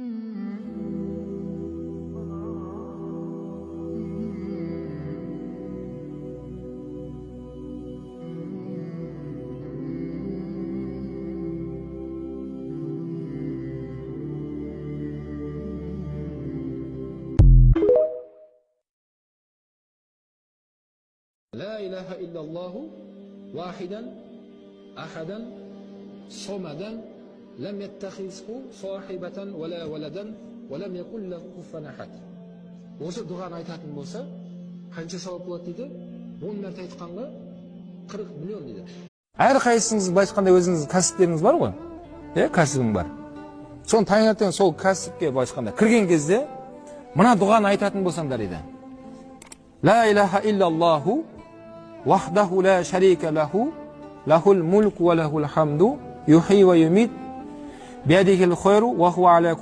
لا إله إلا الله واحدا أحدا صمدا لم يتخذه صاحبة ولا ولدا ولم يكن له كفوا أحد. Осы дұғаны айтатын болса, қанша сауап болады дейді? 10 мәрте айтқанға 40 миллион дейді. Әрқайсыңыз былайша айтқанда өзіңіз кәсіптеріңіз бар ғой? Кәсібің бар. Соны таңертең сол кәсіпке былайша айтқанда кірген кезде мына дұғаны айтатын болсаңдар дейді. لا إله إلا الله وحده لا شريك له له الملك وله الحمد يحيي ويميت بيده الخير وهو على